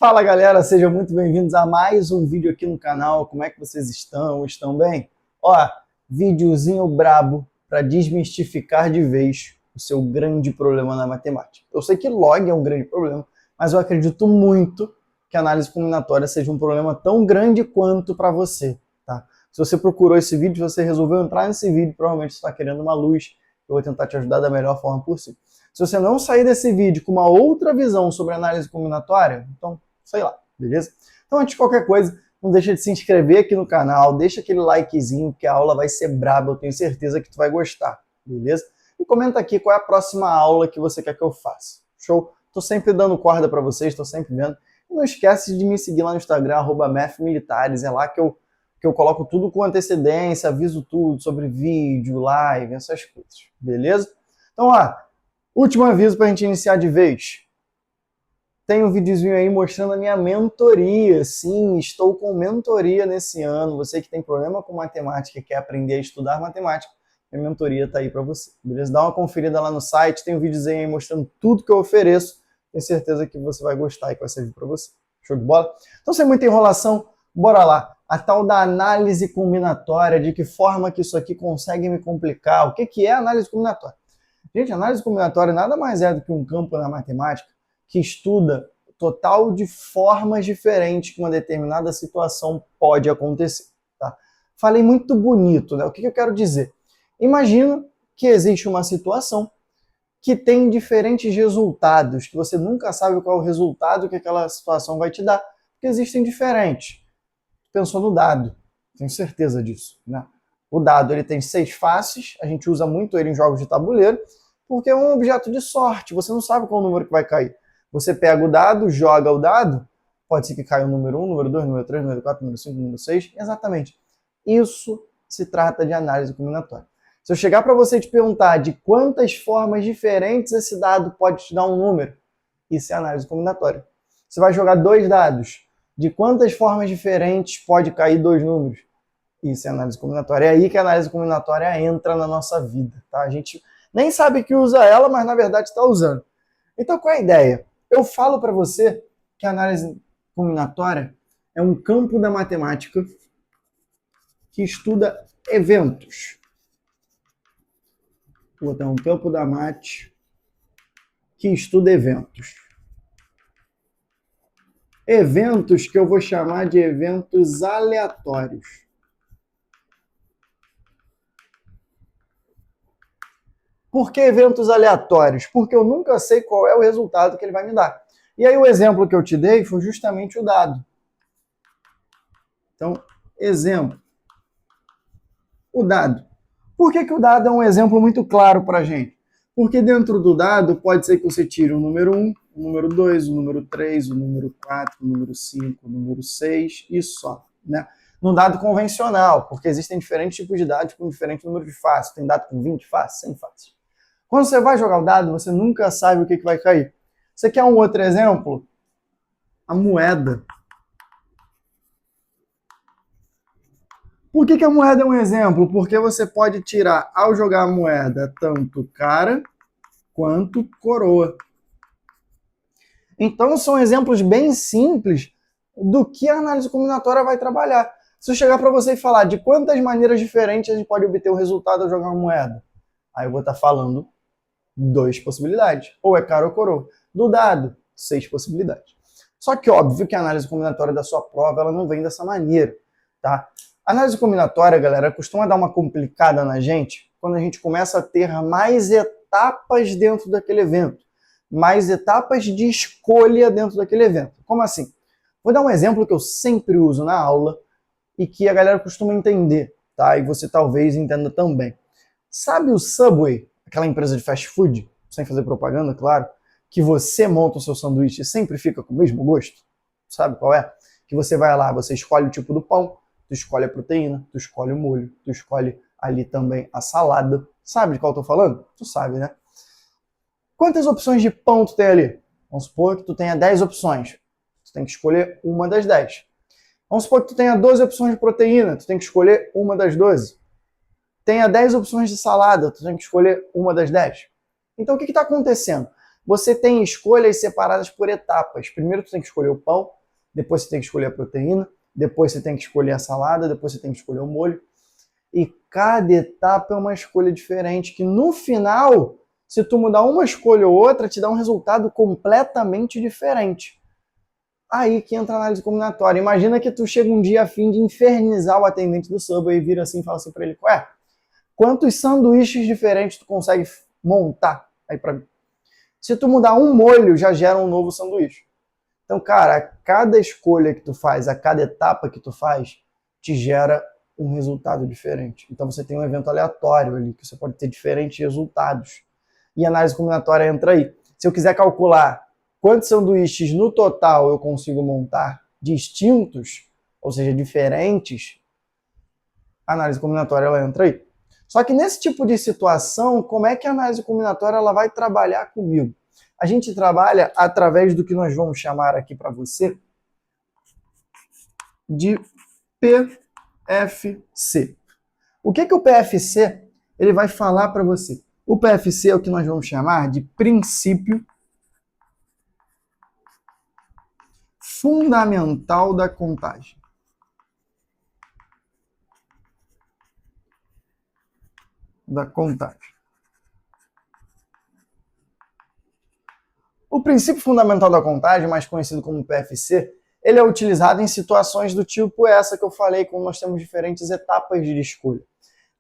Fala galera, sejam muito bem-vindos a mais um vídeo aqui no canal. Como é que vocês estão? Estão bem? Ó, videozinho brabo para desmistificar de vez o seu grande problema na matemática. Eu sei que log é um grande problema, mas eu acredito muito que a análise combinatória seja um problema tão grande quanto para você, tá? Se você procurou esse vídeo, você resolveu entrar nesse vídeo, provavelmente você está querendo uma luz. Eu vou tentar te ajudar da melhor forma possível. Se você não sair desse vídeo com uma outra visão sobre análise combinatória, então, sei lá, beleza? Então, antes de qualquer coisa, não deixa de se inscrever aqui no canal, deixa aquele likezinho, que a aula vai ser braba, eu tenho certeza que tu vai gostar, beleza? E comenta aqui qual é a próxima aula que você quer que eu faça, show? Tô sempre dando corda para vocês, tô sempre vendo. E não esquece de me seguir lá no Instagram, @mathmilitares, é lá que eu coloco tudo com antecedência, aviso tudo sobre vídeo, live, essas coisas, beleza? Então, ó, último aviso para a gente iniciar de vez. Tem um videozinho aí mostrando a minha mentoria. Sim, estou com mentoria nesse ano. Você que tem problema com matemática e quer aprender a estudar matemática, minha mentoria está aí para você. Beleza? Dá uma conferida lá no site, tem um videozinho aí mostrando tudo que eu ofereço. Tenho certeza que você vai gostar e que vai servir para você. Show de bola? Então, sem muita enrolação, bora lá. A tal da análise combinatória, de que forma que isso aqui consegue me complicar. O que é análise combinatória? Gente, análise combinatória nada mais é do que um campo na matemática que estuda o total de formas diferentes que uma determinada situação pode acontecer. Tá? Falei muito bonito, né? O que eu quero dizer? Imagina que existe uma situação que tem diferentes resultados, que você nunca sabe qual é o resultado que aquela situação vai te dar, porque existem diferentes. Pensou no dado, tenho certeza disso, né? O dado ele tem 6 faces, a gente usa muito ele em jogos de tabuleiro, porque é um objeto de sorte, você não sabe qual número que vai cair. Você pega o dado, joga o dado, pode ser que caia o número 1, número 2, número 3, número 4, número 5, número 6, exatamente. Isso se trata de análise combinatória. Se eu chegar para você e te perguntar de quantas formas diferentes esse dado pode te dar um número, isso é análise combinatória. Você vai jogar 2 dados, de quantas formas diferentes pode cair 2 números? Isso é análise combinatória. É aí que a análise combinatória entra na nossa vida, tá? A gente nem sabe que usa ela, mas na verdade está usando. Então, qual é a ideia? Eu falo para você que a análise combinatória é um campo da matemática que estuda eventos. Vou botar um campo da mate que estuda eventos. Eventos que eu vou chamar de eventos aleatórios. Por que eventos aleatórios? Porque eu nunca sei qual é o resultado que ele vai me dar. E aí o exemplo que eu te dei foi justamente o dado. Então, exemplo. O dado. Por que o dado é um exemplo muito claro para a gente? Porque dentro do dado pode ser que você tire o número 1, o número 2, o número 3, o número 4, o número 5, o número 6 e só. Né? No dado convencional, porque existem diferentes tipos de dados com diferentes números de faces. Tem dado com 20 faces, 100 faces. Quando você vai jogar o dado, você nunca sabe o que vai cair. Você quer um outro exemplo? A moeda. Por que a moeda é um exemplo? Porque você pode tirar, ao jogar a moeda, tanto cara quanto coroa. Então, são exemplos bem simples do que a análise combinatória vai trabalhar. Se eu chegar para você e falar de quantas maneiras diferentes a gente pode obter o resultado ao jogar uma moeda, aí eu vou estar falando 2 possibilidades. Ou é cara ou coroa. Do dado, 6 possibilidades. Só que óbvio que a análise combinatória da sua prova ela não vem dessa maneira. Tá? A análise combinatória, galera, costuma dar uma complicada na gente quando a gente começa a ter mais etapas dentro daquele evento. Mais etapas de escolha dentro daquele evento. Como assim? Vou dar um exemplo que eu sempre uso na aula e que a galera costuma entender, tá? E você talvez entenda também. Sabe o Subway, aquela empresa de fast food, sem fazer propaganda, claro, que você monta o seu sanduíche e sempre fica com o mesmo gosto? Sabe qual é? Que você vai lá, você escolhe o tipo do pão, tu escolhe a proteína, tu escolhe o molho, tu escolhe ali também a salada. Sabe de qual eu tô falando? Tu sabe, né? Quantas opções de pão tu tem ali? Vamos supor que tu tenha 10 opções. Tu tem que escolher uma das 10. Vamos supor que tu tenha 12 opções de proteína. Tu tem que escolher uma das 12. Tenha 10 opções de salada. Tu tem que escolher uma das 10. Então, o que está acontecendo? você tem escolhas separadas por etapas. Primeiro você tem que escolher o pão, depois você tem que escolher a proteína, depois você tem que escolher a salada, depois você tem que escolher o molho. E cada etapa é uma escolha diferente, que no final, se tu mudar uma escolha ou outra, te dá um resultado completamente diferente. Aí que entra a análise combinatória. Imagina que tu chega um dia a fim de infernizar o atendente do Subway e vira assim e fala assim pra ele, ué, quantos sanduíches diferentes tu consegue montar aí pra mim? Se tu mudar um molho, já gera um novo sanduíche. Então, cara, a cada escolha que tu faz, a cada etapa que tu faz, te gera um resultado diferente. Então você tem um evento aleatório ali, que você pode ter diferentes resultados. E a análise combinatória entra aí. Se eu quiser calcular quantos sanduíches no total eu consigo montar distintos, ou seja, diferentes, a análise combinatória ela entra aí. Só que nesse tipo de situação, como é que a análise combinatória ela vai trabalhar comigo? A gente trabalha através do que nós vamos chamar aqui para você de PFC. O que o PFC ele vai falar para você? O PFC é o que nós vamos chamar de princípio fundamental da contagem. O princípio fundamental da contagem, mais conhecido como PFC, ele é utilizado em situações do tipo essa que eu falei, quando nós temos diferentes etapas de escolha.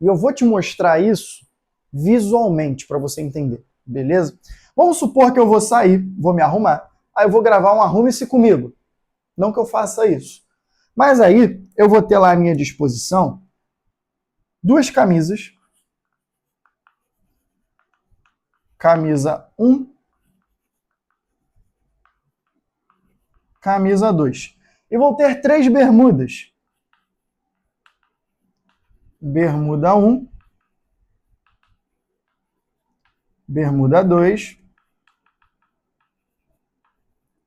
E eu vou te mostrar isso visualmente para você entender, beleza? Vamos supor que eu vou sair, vou me arrumar, aí eu vou gravar um Arrume-se Comigo. Não que eu faça isso. Mas aí eu vou ter lá à minha disposição duas camisas. Camisa 1, camisa 2. E vou ter 3 bermudas. Bermuda 1, bermuda 2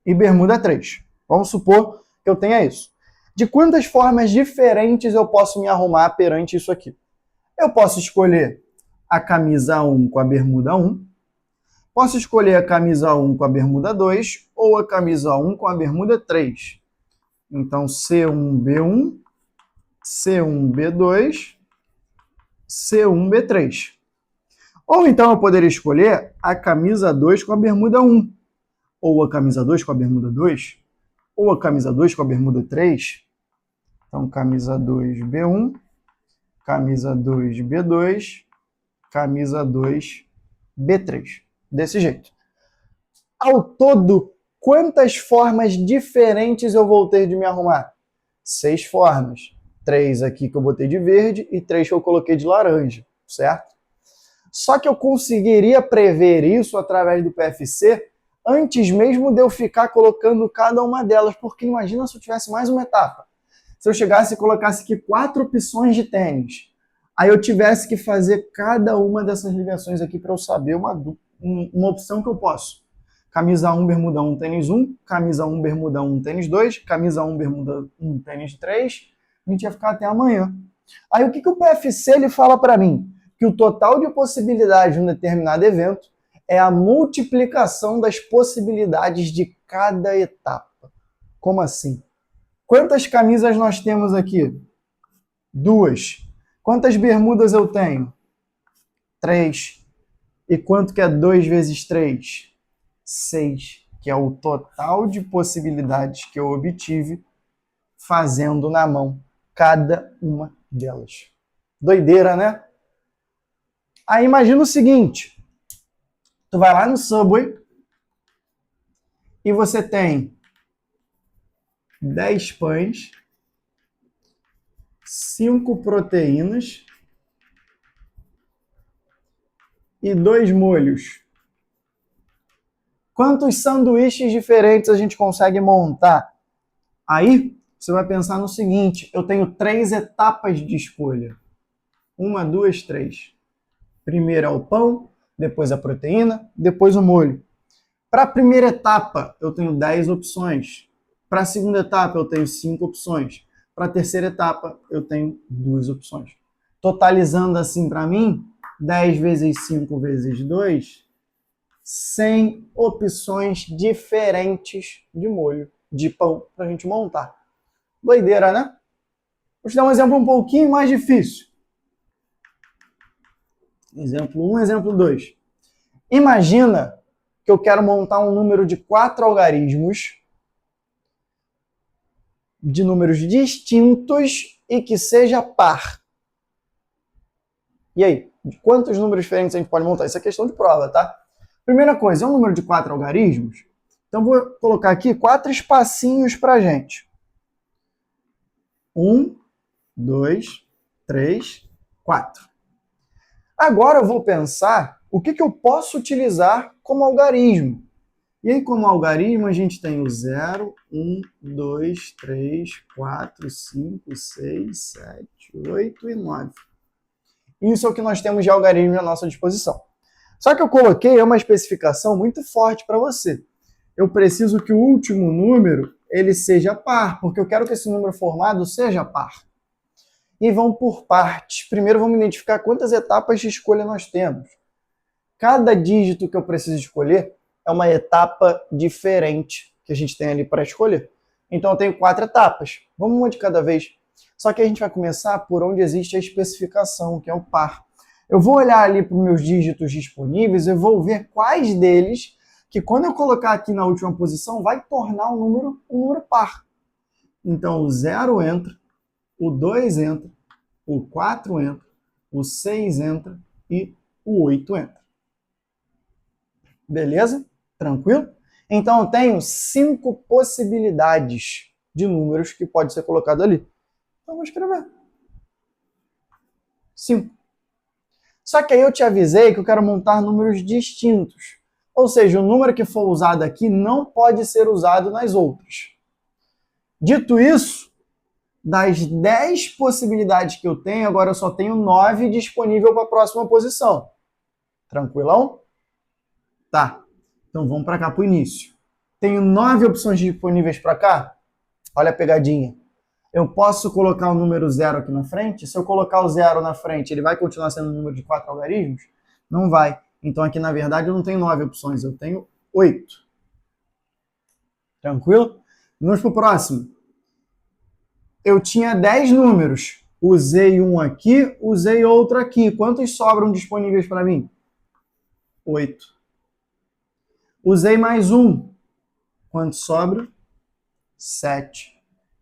e bermuda 3. Vamos supor que eu tenha isso. De quantas formas diferentes eu posso me arrumar perante isso aqui? Eu posso escolher a camisa 1 com a bermuda 1, posso escolher a camisa 1 com a bermuda 2 ou a camisa 1 com a bermuda 3. Então, C1B1, C1B2, C1B3. Ou então eu poderia escolher a camisa 2 com a bermuda 1, ou a camisa 2 com a bermuda 2, ou a camisa 2 com a bermuda 3. Então, camisa 2B1, camisa 2B2, camisa 2B3. Desse jeito. Ao todo, quantas formas diferentes eu vou ter de me arrumar? 6 formas. 3 aqui que eu botei de verde e 3 que eu coloquei de laranja, certo? Só que eu conseguiria prever isso através do PFC antes mesmo de eu ficar colocando cada uma delas, porque imagina se eu tivesse mais uma etapa. Se eu chegasse e colocasse aqui 4 opções de tênis, aí eu tivesse que fazer cada uma dessas ligações aqui para eu saber uma opção que eu posso. Camisa 1, bermuda 1, tênis 1, camisa 1, bermuda 1, tênis 2, camisa 1, bermuda 1, tênis 3, a gente ia ficar até amanhã. Aí o que o PFC ele fala para mim? Que o total de possibilidades de um determinado evento é a multiplicação das possibilidades de cada etapa. Como assim? Quantas camisas nós temos aqui? 2. Quantas bermudas eu tenho? 3. E quanto que é 2 vezes 3? 6, que é o total de possibilidades que eu obtive fazendo na mão cada uma delas. Doideira, né? Aí imagina o seguinte, tu vai lá no Subway e você tem 10 pães, 5 proteínas e 2 molhos. Quantos sanduíches diferentes a gente consegue montar? Aí você vai pensar no seguinte, eu tenho 3 etapas de escolha. 1, 2, 3. Primeiro é o pão, depois a proteína, depois o molho. Para a primeira etapa, eu tenho 10 opções. Para a segunda etapa, eu tenho 5 opções. Para a terceira etapa, eu tenho 2 opções. Totalizando assim para mim, 10 vezes 5 vezes 2 100 opções diferentes de molho, de pão, para a gente montar. Doideira, né? Vou te dar um exemplo um pouquinho mais difícil. Exemplo 1, exemplo 2. Imagina que eu quero montar um número de 4 algarismos de números distintos e que seja par. E aí? De quantos números diferentes a gente pode montar? Isso é questão de prova, tá? Primeira coisa, é um número de 4 algarismos. Então vou colocar aqui 4 espacinhos pra gente. 1, 2, 3, 4. Agora eu vou pensar o que eu posso utilizar como algarismo. E aí, como algarismo, a gente tem o 0, 1, 2, 3, 4, 5, 6, 7, 8 e 9. Isso é o que nós temos de algarismo à nossa disposição. Só que eu coloquei uma especificação muito forte para você. Eu preciso que o último número ele seja par, porque eu quero que esse número formado seja par. E vão por partes. Primeiro vamos identificar quantas etapas de escolha nós temos. Cada dígito que eu preciso escolher é uma etapa diferente que a gente tem ali para escolher. Então eu tenho 4 etapas. Vamos uma de cada vez. Só que a gente vai começar por onde existe a especificação, que é o par. Eu vou olhar ali para os meus dígitos disponíveis e vou ver quais deles, que quando eu colocar aqui na última posição, vai tornar um número par. Então o 0 entra, o 2 entra, o 4 entra, o 6 entra e o 8 entra. Beleza? Tranquilo? Então eu tenho 5 possibilidades de números que pode ser colocado ali. Então vou escrever 5. Só que aí eu te avisei que eu quero montar números distintos. Ou seja, o número que for usado aqui não pode ser usado nas outras. Dito isso, das 10 possibilidades que eu tenho, agora eu só tenho 9 disponível para a próxima posição. Tranquilão? Tá. Então vamos para cá para o início. Tenho 9 opções disponíveis para cá. Olha a pegadinha. Eu posso colocar o número 0 aqui na frente? Se eu colocar o 0 na frente, ele vai continuar sendo um número de 4 algarismos? Não vai. Então aqui, na verdade, eu não tenho 9 opções, eu tenho 8. Tranquilo? Vamos para o próximo. Eu tinha 10 números. Usei um aqui, usei outro aqui. Quantos sobram disponíveis para mim? 8. Usei mais um. Quantos sobram? 7.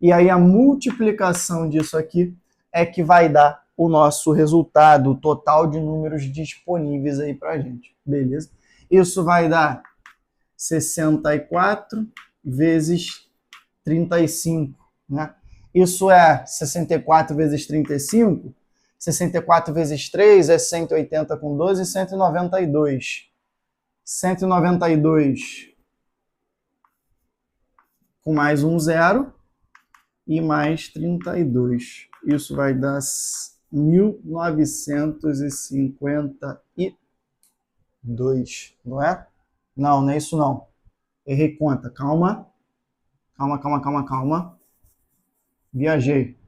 E aí a multiplicação disso aqui é que vai dar o nosso resultado, o total de números disponíveis aí pra gente, beleza? Isso vai dar 64 vezes 35, né? Isso é 64 vezes 35, 64 vezes 3 é 180 com 12, 192. 192 com mais um 0 e mais 32. Isso vai dar 1952, não é? Não, não é isso não. Errei conta. Calma. Calma. Viajei.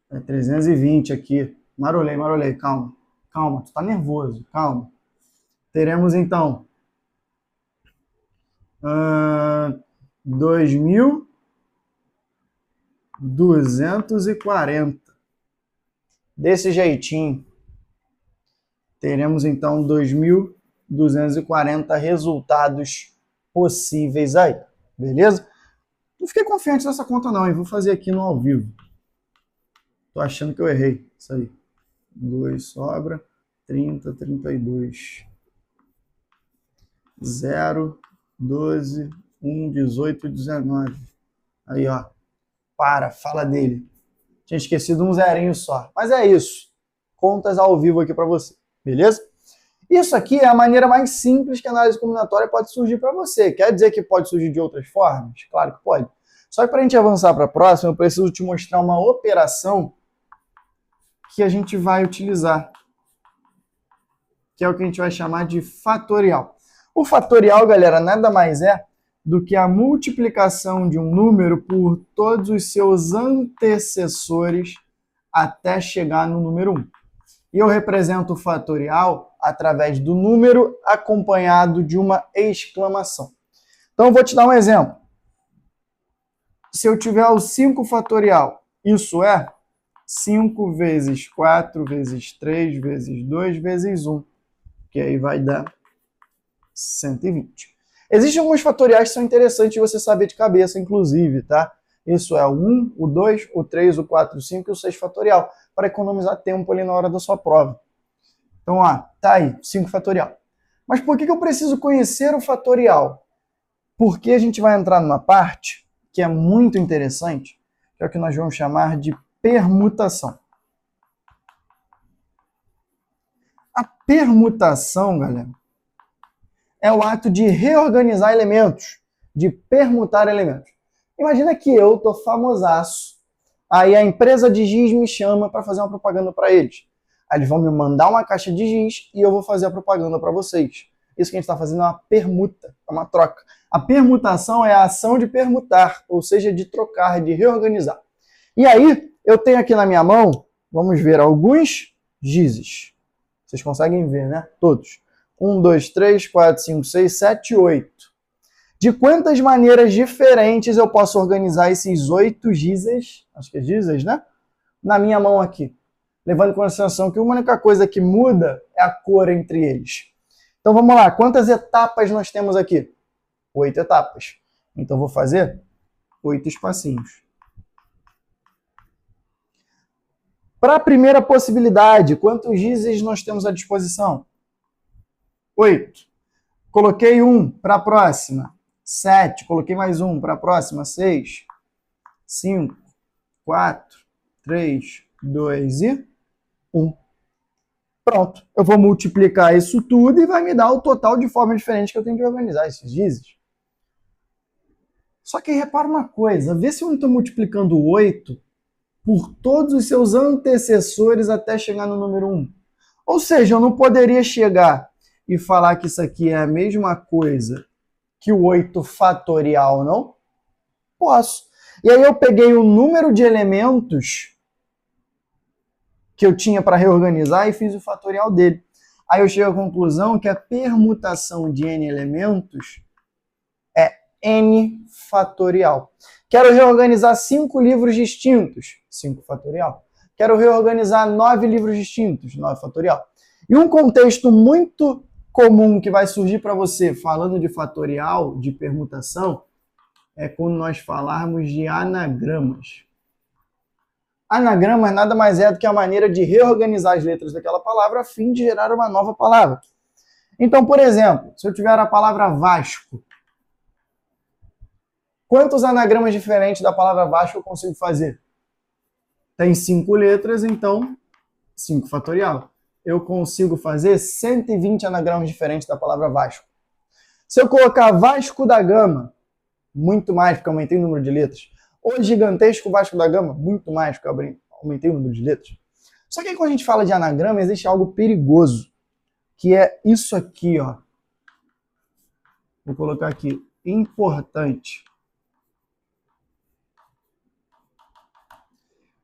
É 320 aqui. Marolei. Calma. Tu tá nervoso. Calma. Teremos então 2.240. Desse jeitinho. Teremos então 2.240 resultados possíveis aí. Beleza? Não fiquei confiante nessa conta não, hein? Vou fazer aqui no ao vivo. Tô achando que eu errei. Isso aí. 2 sobra. 30, 32. 0, 12, 1, 18, 19. Aí, ó. Fala dele. Tinha esquecido um zerinho só. Mas é isso. Contas ao vivo aqui para você. Beleza? Isso aqui é a maneira mais simples que a análise combinatória pode surgir para você. Quer dizer que pode surgir de outras formas? Claro que pode. Só que para a gente avançar para a próxima, eu preciso te mostrar uma operação que a gente vai utilizar, que é o que a gente vai chamar de fatorial. O fatorial, galera, nada mais é do que a multiplicação de um número por todos os seus antecessores até chegar no número 1. E eu represento o fatorial através do número acompanhado de uma exclamação. Então, eu vou te dar um exemplo. Se eu tiver o 5 fatorial, isso é 5 vezes 4 vezes 3 vezes 2 vezes 1, que aí vai dar 120. Existem alguns fatoriais que são interessantes você saber de cabeça, inclusive, tá? Isso é o 1, o 2, o 3, o 4, o 5 e o 6 fatorial, para economizar tempo ali na hora da sua prova. Então, tá aí, 5 fatorial. Mas por que eu preciso conhecer o fatorial? Porque a gente vai entrar numa parte que é muito interessante, que é o que nós vamos chamar de permutação. A permutação, galera, é o ato de reorganizar elementos, de permutar elementos. Imagina que eu tô famosaço, aí a empresa de giz me chama para fazer uma propaganda para eles. Aí eles vão me mandar uma caixa de giz e eu vou fazer a propaganda para vocês. Isso que a gente está fazendo é uma permuta, é uma troca. A permutação é a ação de permutar, ou seja, de trocar, de reorganizar. E aí, eu tenho aqui na minha mão, vamos ver, alguns gizes. Vocês conseguem ver, né? Todos. 1, 2, 3, 4, 5, 6, 7, 8. De quantas maneiras diferentes eu posso organizar esses 8 gizes, acho que é gizes, né? Na minha mão aqui. Levando em consideração que a única coisa que muda é a cor entre eles. Então vamos lá, quantas etapas nós temos aqui? 8 etapas. Então eu vou fazer 8 espacinhos. Para a primeira possibilidade, quantos gizes nós temos à disposição? 8. Coloquei 1 para a próxima. 7. Coloquei mais 1 para a próxima. 6. 5. 4. 3. 2 e 1. Pronto. Eu vou multiplicar isso tudo e vai me dar o total de forma diferente que eu tenho que organizar esses gizes. Só que repara uma coisa. Vê se eu não estou multiplicando 8 por todos os seus antecessores até chegar no número 1. Ou seja, eu não poderia chegar e falar que isso aqui é a mesma coisa que o 8 fatorial, não? Posso. E aí eu peguei o número de elementos que eu tinha para reorganizar e fiz o fatorial dele. Aí eu chego à conclusão que a permutação de n elementos é n fatorial. Quero reorganizar 5 livros distintos, 5 fatorial. Quero reorganizar 9 livros distintos, 9 fatorial. E um contexto muito comum que vai surgir para você falando de fatorial, de permutação, é quando nós falarmos de anagramas. Anagrama nada mais é do que a maneira de reorganizar as letras daquela palavra a fim de gerar uma nova palavra. Então, por exemplo, se eu tiver a palavra Vasco, quantos anagramas diferentes da palavra Vasco eu consigo fazer? Tem 5 letras, então 5 fatorial. Eu consigo fazer 120 anagramas diferentes da palavra Vasco. Se eu colocar Vasco da Gama, muito mais, porque eu aumentei o número de letras. O gigantesco Vasco da Gama, muito mais, porque eu aumentei o número de letras. Só que aí, quando a gente fala de anagrama, existe algo perigoso, que é isso aqui, ó. Vou colocar aqui, importante.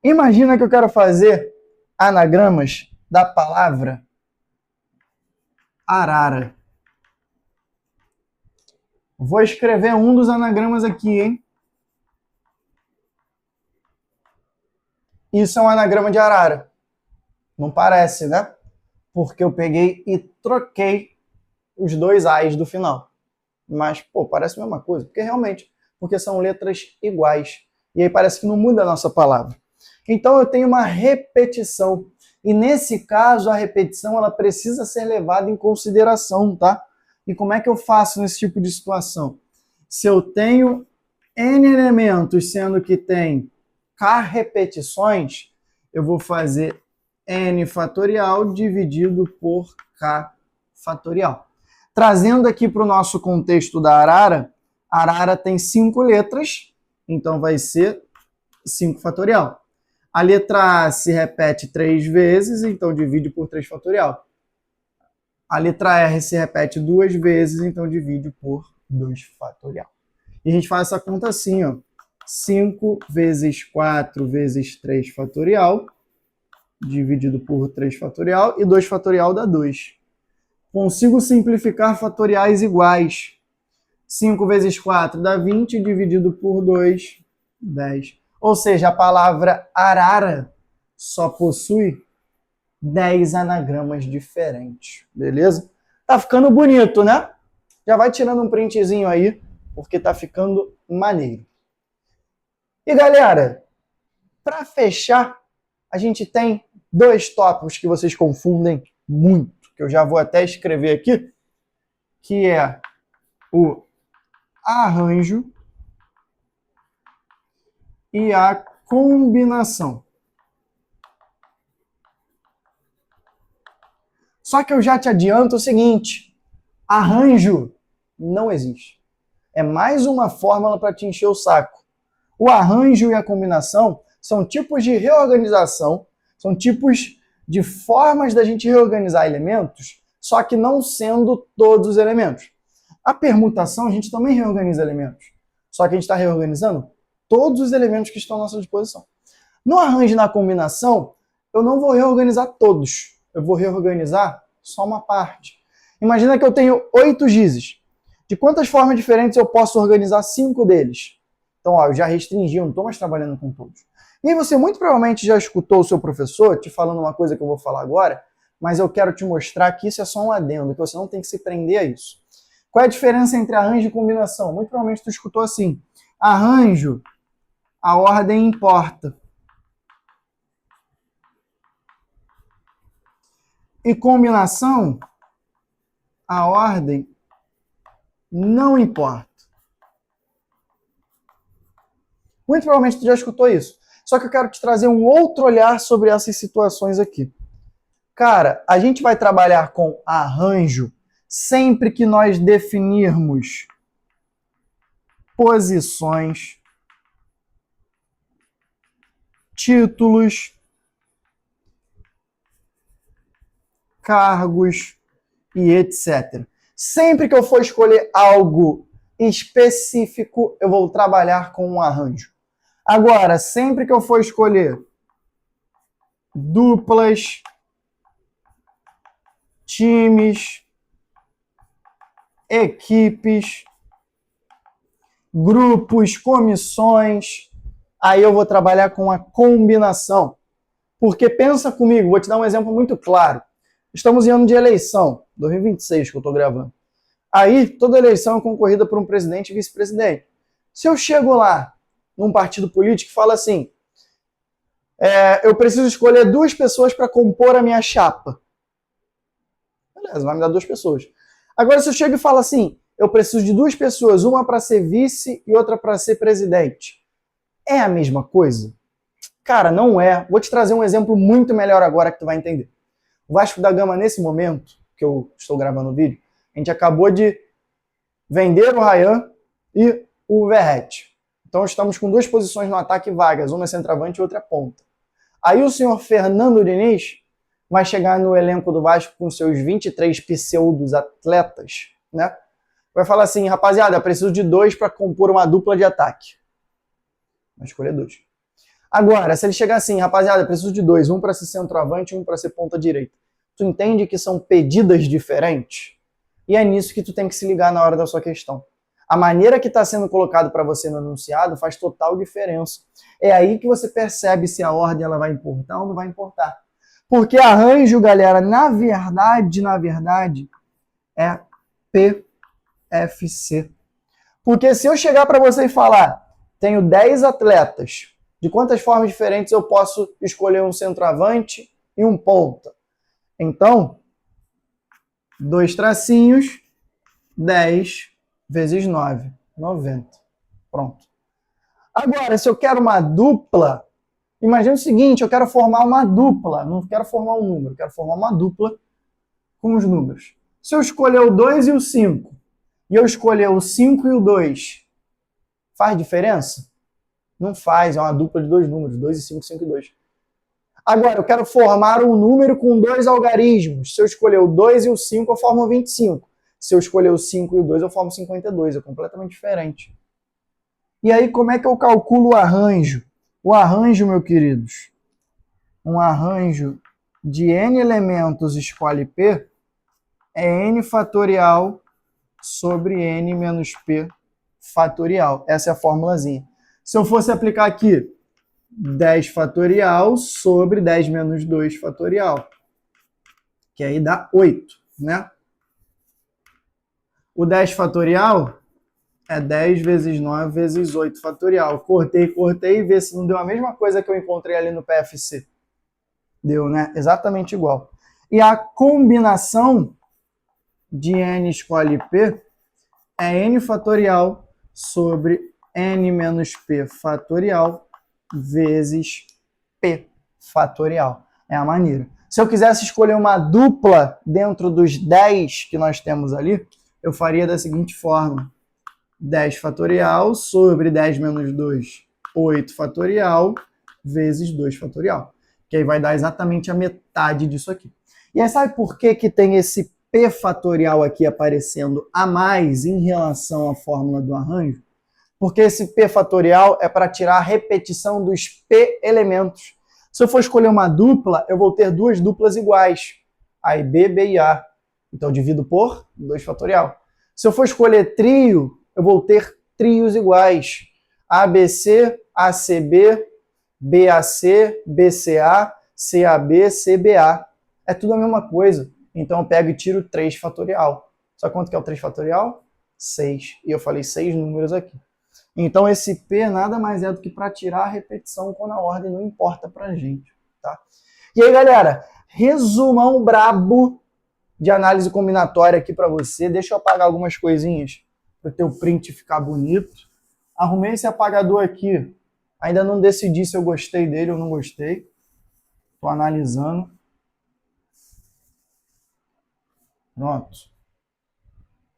Imagina que eu quero fazer anagramas da palavra arara. Vou escrever um dos anagramas aqui, hein? Isso é um anagrama de arara. Não parece, né? Porque eu peguei e troquei os 2 A's do final. Mas, pô, parece a mesma coisa. Porque realmente, porque são letras iguais. E aí parece que não muda a nossa palavra. Então eu tenho uma repetição. E nesse caso, a repetição ela precisa ser levada em consideração, tá? E como é que eu faço nesse tipo de situação? Se eu tenho n elementos, sendo que tem k repetições, eu vou fazer n fatorial dividido por k fatorial. Trazendo aqui para o nosso contexto da arara, a arara tem 5 letras, então vai ser 5 fatorial. A letra A se repete 3 vezes, então divide por 3 fatorial. A letra R se repete 2 vezes, então divide por 2 fatorial. E a gente faz essa conta assim, ó. 5 vezes 4 vezes 3 fatorial dividido por 3 fatorial e 2 fatorial dá 2. Consigo simplificar fatoriais iguais. 5 vezes 4 dá 20, dividido por 2, 10. Ou seja, a palavra arara só possui 10 anagramas diferentes, beleza? Tá ficando bonito, né? Já vai tirando um printzinho aí, porque tá ficando maneiro. E galera, para fechar, a gente tem 2 tópicos que vocês confundem muito, que eu já vou até escrever aqui, que é o arranjo e a combinação. Só que eu já te adianto o seguinte, arranjo não existe. É mais uma fórmula para te encher o saco. O arranjo e a combinação são tipos de reorganização, são tipos de formas da gente reorganizar elementos, só que não sendo todos os elementos. A permutação, a gente também reorganiza elementos, só que a gente está reorganizando todos os elementos que estão à nossa disposição. No arranjo e na combinação, eu não vou reorganizar todos, eu vou reorganizar só uma parte. Imagina que eu tenho 8 gizes. De quantas formas diferentes eu posso organizar 5 deles? Então, ó, eu já restringi, eu não estou mais trabalhando com todos. E aí você muito provavelmente já escutou o seu professor te falando uma coisa que eu vou falar agora, mas eu quero te mostrar que isso é só um adendo, que você não tem que se prender a isso. Qual é a diferença entre arranjo e combinação? Muito provavelmente tu escutou assim. Arranjo, a ordem importa. E combinação, a ordem não importa. Muito provavelmente tu já escutou isso. Só que eu quero te trazer um outro olhar sobre essas situações aqui. Cara, a gente vai trabalhar com arranjo sempre que nós definirmos posições, títulos, cargos e etc. Sempre que eu for escolher algo específico, eu vou trabalhar com um arranjo. Agora, sempre que eu for escolher duplas, times, equipes, grupos, comissões, aí eu vou trabalhar com a combinação. Porque pensa comigo, vou te dar um exemplo muito claro. Estamos em ano de eleição, 2026 que eu estou gravando. Aí, toda eleição é concorrida por um presidente e vice-presidente. Se eu chego lá, num partido político, e falo assim, eu preciso escolher 2 pessoas para compor a minha chapa. Beleza, vai me dar 2 pessoas. Agora, se eu chego e falo assim, eu preciso de 2 pessoas, uma para ser vice e outra para ser presidente. É a mesma coisa? Cara, não é. Vou te trazer um exemplo muito melhor agora que tu vai entender. O Vasco da Gama, nesse momento, que eu estou gravando o vídeo, a gente acabou de vender o Ryan e o Verratti. Então estamos com 2 posições no ataque vagas, uma é centroavante e outra é ponta. Aí o senhor Fernando Diniz vai chegar no elenco do Vasco com seus 23 pseudos atletas, né? Vai falar assim, rapaziada, preciso de 2 para compor uma dupla de ataque. Vai escolher 2. Agora, se ele chegar assim, rapaziada, preciso de 2, um para ser centroavante e um para ser ponta direita. Tu entende que são pedidas diferentes? E é nisso que tu tem que se ligar na hora da sua questão. A maneira que está sendo colocado para você no enunciado faz total diferença. É aí que você percebe se a ordem ela vai importar ou não vai importar. Porque arranjo, galera, na verdade, é PFC. Porque se eu chegar para você e falar, tenho 10 atletas, de quantas formas diferentes eu posso escolher um centroavante e um ponta? Então, 2 tracinhos, 10 vezes 9, 90. Pronto. Agora, se eu quero uma dupla, imagina o seguinte, eu quero formar uma dupla, não quero formar um número, eu quero formar uma dupla com os números. Se eu escolher o 2 e o 5, e eu escolher o 5 e o 2, faz diferença? Não faz, é uma dupla de 2 números, 2 e 5, 5 e 2. Agora, eu quero formar um número com 2 algarismos. Se eu escolher o 2 e o 5, eu formo 25. Se eu escolher o 5 e o 2, eu formo 52. É completamente diferente. E aí, como é que eu calculo o arranjo? O arranjo, meus queridos, um arranjo de n elementos escolhe P é n fatorial sobre n menos P fatorial. Essa é a formulazinha. Se eu fosse aplicar aqui 10 fatorial sobre 10 menos 2 fatorial, que aí dá 8, né? O 10 fatorial é 10 vezes 9 vezes 8 fatorial. Cortei e vê se não deu a mesma coisa que eu encontrei ali no PFC. Deu, né? Exatamente igual. E a combinação de n escolhe P é n fatorial sobre n menos P fatorial vezes P fatorial. É a maneira. Se eu quisesse escolher uma dupla dentro dos 10 que nós temos ali, eu faria da seguinte forma. 10 fatorial sobre 10 menos 2, 8 fatorial, vezes 2 fatorial. Que aí vai dar exatamente a metade disso aqui. E aí sabe por que que tem esse P fatorial aqui aparecendo a mais em relação à fórmula do arranjo? Porque esse P fatorial é para tirar a repetição dos P elementos. Se eu for escolher uma dupla, eu vou ter duas duplas iguais. A e B, B e A. Então eu divido por 2 fatorial. Se eu for escolher trio, eu vou ter trios iguais. ABC, ACB, BAC, BCA, CAB, CBA. É tudo a mesma coisa. Então eu pego e tiro 3 fatorial. Sabe quanto que é o 3 fatorial? 6. E eu falei 6 números aqui. Então esse P nada mais é do que para tirar a repetição quando a ordem não importa pra gente. Tá? E aí, galera, resumão brabo de análise combinatória aqui para você. Deixa eu apagar algumas coisinhas para o teu print ficar bonito. Arrumei esse apagador aqui. Ainda não decidi se eu gostei dele ou não gostei. Estou analisando. Pronto.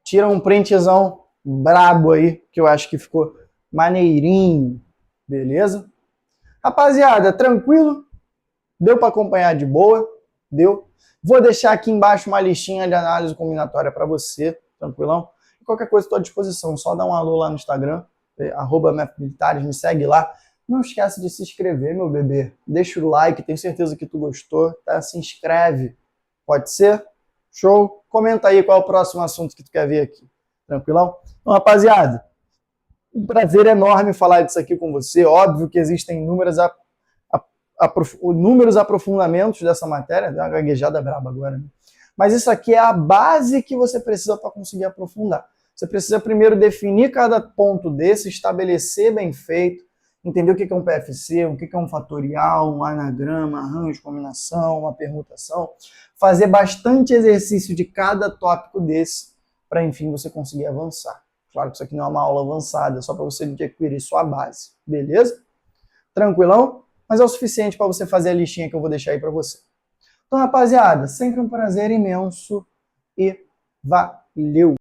Tira um printzão brabo aí, que eu acho que ficou maneirinho. Beleza? Rapaziada, tranquilo? Deu para acompanhar de boa? Deu? Vou deixar aqui embaixo uma listinha de análise combinatória para você, tranquilão? Qualquer coisa estou à disposição, só dá um alô lá no Instagram, @mefmilitares, me segue lá. Não esquece de se inscrever, meu bebê. Deixa o like, tenho certeza que tu gostou, tá? Se inscreve. Pode ser? Show? Comenta aí qual é o próximo assunto que tu quer ver aqui. Tranquilão? Então, rapaziada, um prazer enorme falar disso aqui com você. Óbvio que existem inúmeros aprofundamentos dessa matéria. Deu uma gaguejada braba agora, né? Mas isso aqui é a base que você precisa para conseguir aprofundar. Você precisa primeiro definir cada ponto desse, estabelecer bem feito, entender o que é um PFC, o que é um fatorial, um anagrama, arranjo, combinação, uma permutação, fazer bastante exercício de cada tópico desse para, enfim, você conseguir avançar. Claro que isso aqui não é uma aula avançada, é só para você adquirir sua base, beleza? Tranquilão? Mas é o suficiente para você fazer a listinha que eu vou deixar aí para você. Então, rapaziada, sempre um prazer imenso e valeu!